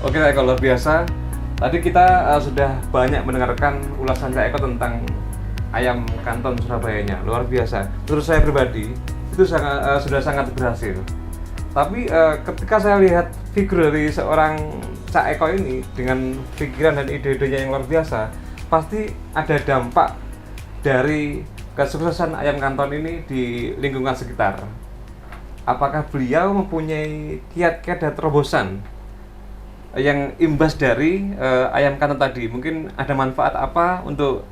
Oke, Kak Eko, luar biasa. Tadi kita sudah banyak mendengarkan ulasan Kak Eko tentang ayam kanton Surabayanya. Luar biasa. Menurut saya pribadi, itu sudah sangat berhasil. Tapi ketika saya lihat figur dari seorang Cak Eko ini dengan pikiran dan ide-idenya yang luar biasa, pasti ada dampak dari kesuksesan ayam kanton ini di lingkungan sekitar. Apakah beliau mempunyai kiat-kiat dan terobosan yang imbas dari ayam kanton tadi? Mungkin ada manfaat apa untuk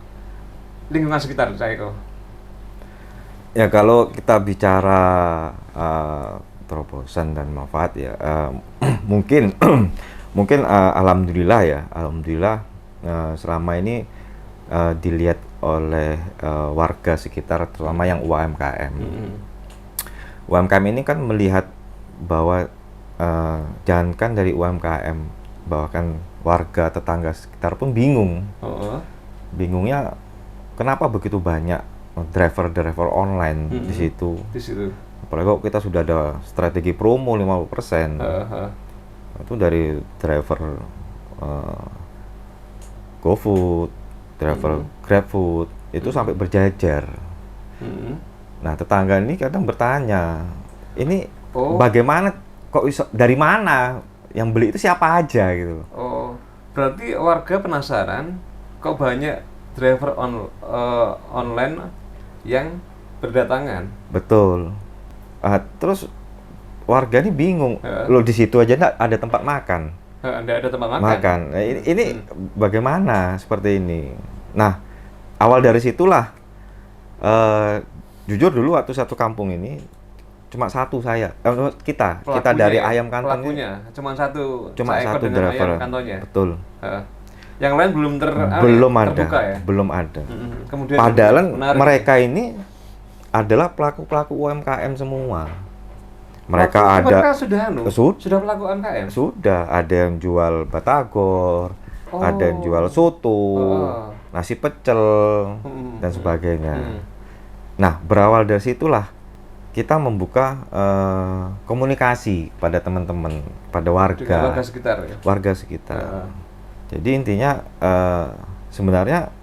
lingkungan sekitar, Cak Eko? Ya kalau kita bicara terobosan dan manfaat ya, mungkin mungkin alhamdulillah ya, alhamdulillah selama ini dilihat oleh warga sekitar, terutama yang UMKM. UMKM ini kan melihat bahwa jangankan dari UMKM, bahkan warga tetangga sekitar pun bingung. Bingungnya kenapa begitu banyak driver online di situ. Apalagi kok kita sudah ada strategi promo 50%. Itu dari driver GoFood, driver GrabFood, itu sampai berjajar. Nah, tetangga ini kadang bertanya, ini bagaimana, kok dari mana, yang beli itu siapa aja gitu. Berarti warga penasaran kok banyak driver online yang berdatangan. Betul. Terus warga ini bingung, loh di situ aja nggak ada tempat makan. Nggak ada tempat makan. Nah, ini bagaimana seperti ini? Nah, awal dari situlah, jujur dulu waktu satu kampung ini cuma satu kita dari ayam kanton. Pelakunya cuma satu driver. Ayam kantonnya. Betul. Yang lain belum terbuka ya? Belum ada. Kemudian padahal mereka ini adalah pelaku-pelaku UMKM semua. Mereka sudah pelaku UMKM? Sudah, ada yang jual batagor, ada yang jual soto, nasi pecel, dan sebagainya. Nah, berawal dari situlah kita membuka komunikasi pada teman-teman, pada warga sekitar ya? Warga sekitar. Jadi intinya sebenarnya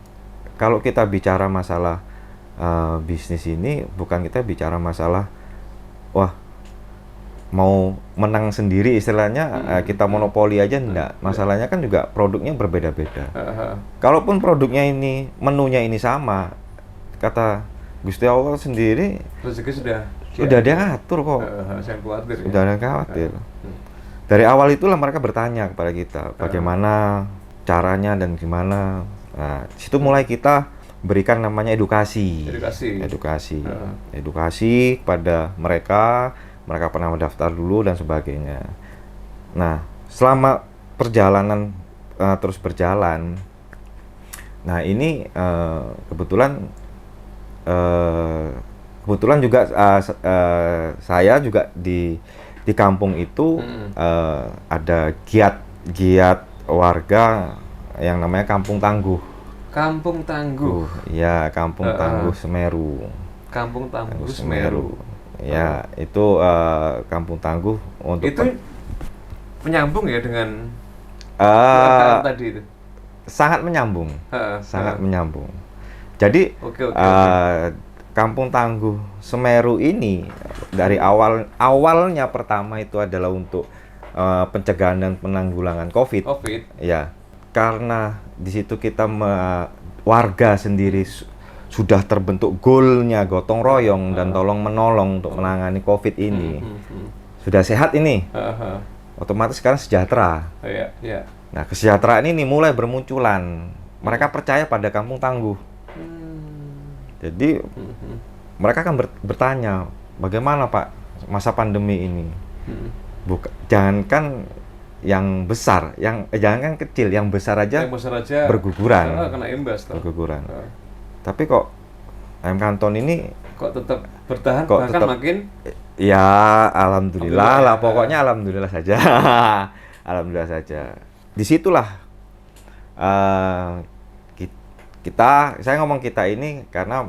kalau kita bicara masalah bisnis ini, bukan kita bicara masalah mau menang sendiri istilahnya, kita monopoli aja enggak. Masalahnya kan juga produknya berbeda-beda. Kalaupun produknya ini, menunya ini sama, kata Gusti Allah sendiri, rezeki sudah dia ngatur kok. Sudah ada khawatir. Dari awal itulah mereka bertanya kepada kita, bagaimana caranya dan gimana. Nah, situ mulai kita berikan namanya edukasi kepada mereka pernah mendaftar dulu dan sebagainya. Nah, selama perjalanan terus berjalan, nah ini kebetulan juga saya juga di kampung itu ada giat warga yang namanya Kampung Tangguh. Kampung Tangguh. Ya, Kampung Tangguh Semeru. Kampung Tangguh Semeru. Ya, itu Kampung Tangguh untuk itu menyambung ya dengan tadi itu. Sangat menyambung. Menyambung. Jadi Kampung Tangguh Semeru ini dari awalnya pertama itu adalah untuk pencegahan dan penanggulangan COVID. Ya, karena di situ kita warga sendiri sudah terbentuk goalnya gotong royong dan tolong menolong untuk menangani COVID ini. Sudah sehat ini, otomatis sekarang sejahtera. Nah, kesejahteraan ini mulai bermunculan. Mereka percaya pada Kampung Tangguh. Jadi mereka akan bertanya, bagaimana Pak masa pandemi ini? Jangankan yang besar, jangankan kecil, yang besar aja berguguran. Kena imbas toh. Berguguran. Tapi kok ayam kanton ini kok tetap bertahan, bahkan makin ya alhamdulillah lah, pokoknya alhamdulillah saja. Alhamdulillah saja. Disitulah saya ngomong kita ini karena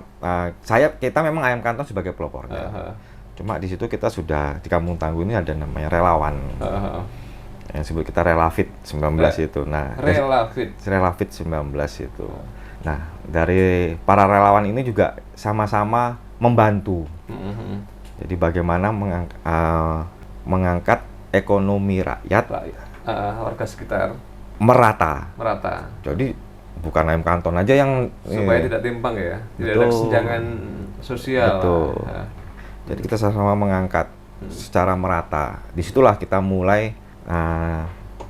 kita memang ayam kanton sebagai pelopornya. Cuma di situ kita sudah di Kampung Tangguh ini ada namanya relawan. yang sebut kita Relafit 19 itu. Nah, Relafit 19 itu. Nah, dari para relawan ini juga sama-sama membantu. Jadi bagaimana mengangkat ekonomi rakyat, warga sekitar merata. Jadi bukan ayam kanton aja yang supaya tidak timpang ya, tidak ada kesenjangan sosial. Betul. Jadi kita sama-sama mengangkat secara merata. Disitulah kita mulai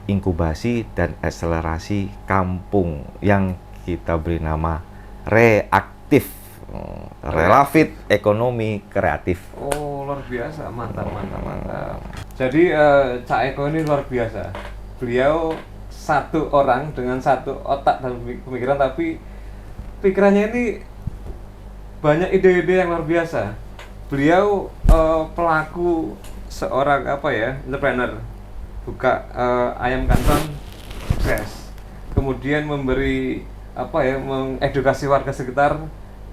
inkubasi dan akselerasi kampung yang kita beri nama reaktif, Relafit ekonomi kreatif. Oh, luar biasa, mantap. Jadi Cak Eko ini luar biasa. Beliau satu orang dengan satu otak dan pemikiran, tapi pikirannya ini banyak ide-ide yang luar biasa. Beliau pelaku seorang entrepreneur, buka ayam kanton sukses, kemudian memberi mengedukasi warga sekitar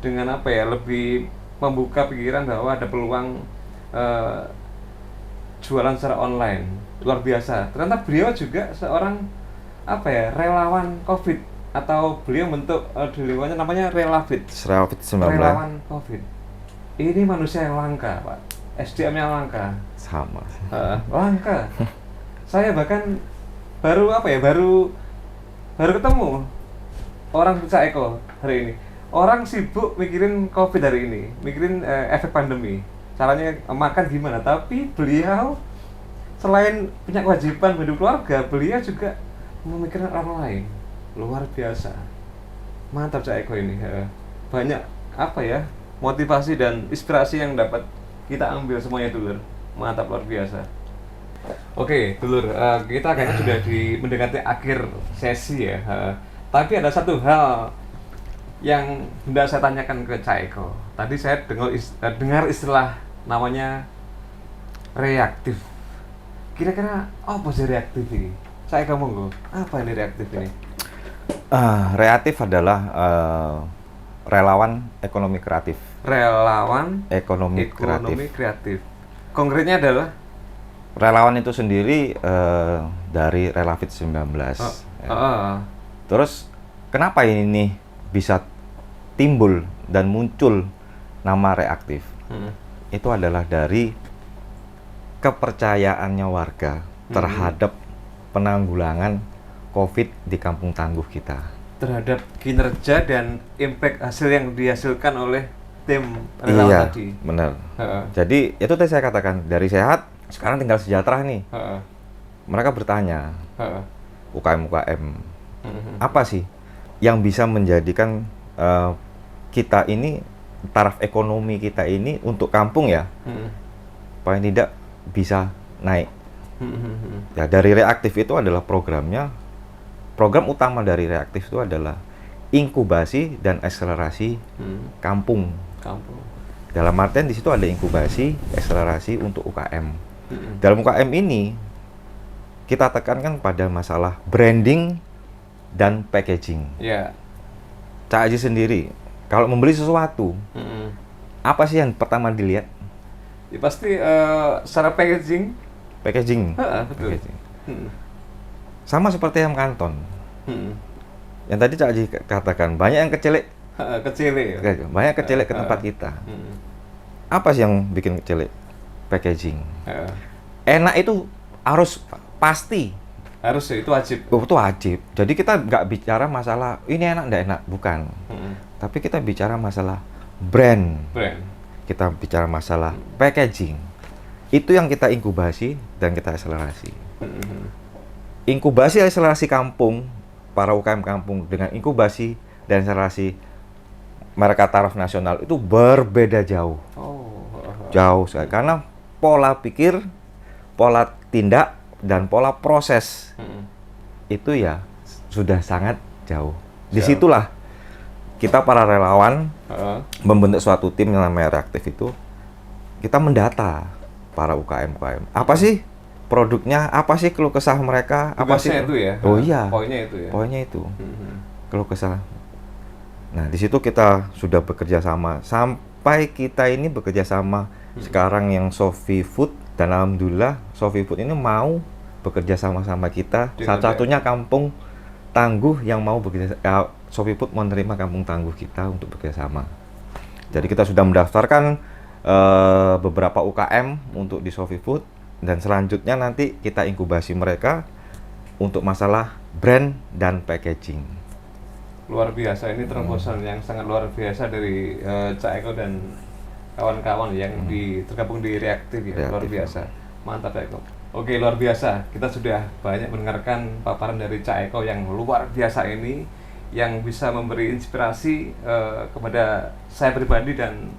dengan lebih membuka pikiran bahwa ada peluang jualan secara online. Luar biasa. Ternyata beliau juga seorang relawan COVID, atau beliau bentuk dirinya namanya Relafit 19. Relawan COVID. Ini manusia yang langka, Pak. SDM-nya langka. Sama. Langka. Saya bahkan baru ketemu orang Cak Eko hari ini. Orang sibuk mikirin COVID hari ini, mikirin efek pandemi, caranya makan gimana. Tapi beliau selain punya kewajiban hidup keluarga, beliau juga memikirkan orang lain. Luar biasa. Mantap Cak Eko ini. Banyak motivasi dan inspirasi yang dapat kita ambil semuanya, Dulur. Mantap, luar biasa. Oke, Dulur, kita kayaknya sudah mendekati akhir sesi ya. Tapi ada satu hal yang hendak saya tanyakan ke Cak Eko. Tadi saya dengar istilah namanya reaktif. Kira-kira apa sih reaktif ini? Cak Eko, monggo. Apa ini reaktif ini? Reaktif adalah relawan ekonomi kreatif. Relawan ekonomi kreatif. Konkretnya adalah relawan itu sendiri dari Relafit 19. Terus kenapa ini bisa timbul dan muncul nama reaktif? Itu adalah dari kepercayaannya warga terhadap penanggulangan COVID di kampung tangguh kita. Terhadap kinerja dan impact hasil yang dihasilkan oleh tim relawan tadi. Iya, benar. Jadi itu tadi saya katakan, dari sehat sekarang tinggal sejahtera nih. Mereka bertanya, UKM apa sih yang bisa menjadikan kita ini, taraf ekonomi kita ini untuk kampung ya, paling tidak bisa naik. Ya, dari reaktif itu adalah program utama dari reaktif itu adalah inkubasi dan akselerasi kampung. Dalam artian di situ ada inkubasi, akselerasi untuk UKM. Dalam UKM ini kita tekankan pada masalah branding dan packaging. Cak Haji sendiri kalau membeli sesuatu, apa sih yang pertama dilihat? Ya pasti secara packaging. Betul. Packaging. Sama seperti ayam kanton. Yang tadi Cak Haji katakan, banyak yang kecilek. Banyak kecilek ke tempat kita. Apa sih yang bikin kecilek? Packaging. Enak itu harus pasti. Harus ya, itu wajib. Itu wajib. Jadi kita nggak bicara masalah ini enak nggak enak, bukan. Tapi kita bicara masalah brand. Kita bicara masalah packaging. Itu yang kita inkubasi dan kita akselerasi. Inkubasi akselerasi kampung, para UKM kampung dengan inkubasi dan akselerasi mereka taraf nasional itu berbeda jauh. Jauh sekali. Karena pola pikir, pola tindak, dan pola proses itu ya sudah sangat jauh. Disitulah kita para relawan membentuk suatu tim yang namanya reaktif itu. Kita mendata para UKM. Apa sih produknya? Apa sih keluh kesah mereka? Apa sih itu ya? Oh iya. Poinnya itu. Keluh kesah. Nah, di situ kita sudah bekerja sama sampai kita ini bekerja sama sekarang yang Sofi Food, dan alhamdulillah Sofi Food ini mau bekerja sama-sama kita. Dengan Satu-satunya kampung tangguh yang mau bekerja, Shopee Food menerima kampung tangguh kita untuk bekerja sama. Jadi kita sudah mendaftarkan beberapa UKM untuk di Shopee Food, dan selanjutnya nanti kita inkubasi mereka untuk masalah brand dan packaging. Luar biasa, ini terobosan yang sangat luar biasa dari Cak Eko dan kawan-kawan yang tergabung di Reaktif ya. Luar biasa, mantap Cak Eko. Oke, luar biasa, kita sudah banyak mendengarkan paparan dari Cak Eko yang luar biasa ini, yang bisa memberi inspirasi kepada saya pribadi dan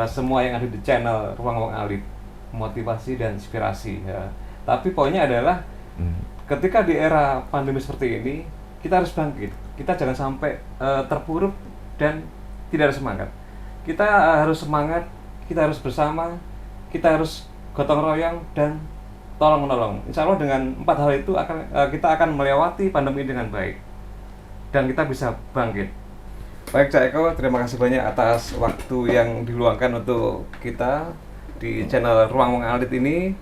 semua yang ada di channel Ruang Wong Alit, motivasi dan inspirasi ya. Tapi poinnya adalah ketika di era pandemi seperti ini, kita harus bangkit. Kita jangan sampai terpuruk dan tidak ada semangat. Kita harus semangat, kita harus bersama, kita harus gotong royong dan tolong menolong. Insya Allah dengan 4 hal itu kita akan melewati pandemi dengan baik dan kita bisa bangkit. Baik Cak Eko, terima kasih banyak atas waktu yang diluangkan untuk kita di channel Ruang Wong Alit ini,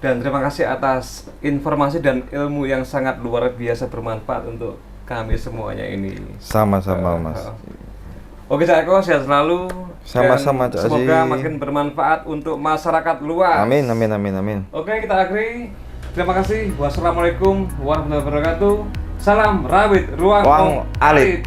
dan terima kasih atas informasi dan ilmu yang sangat luar biasa bermanfaat untuk kami semuanya ini. Sama-sama Mas. Oke Cak Eko, sehat selalu. Sama-sama, dan Cak semoga Haji. makin bermanfaat untuk masyarakat luas. Amin, amin, amin, amin. Oke, kita akhiri. Terima kasih. Wassalamualaikum warahmatullahi wabarakatuh. Salam rawit Ruang Wong Wong Alit.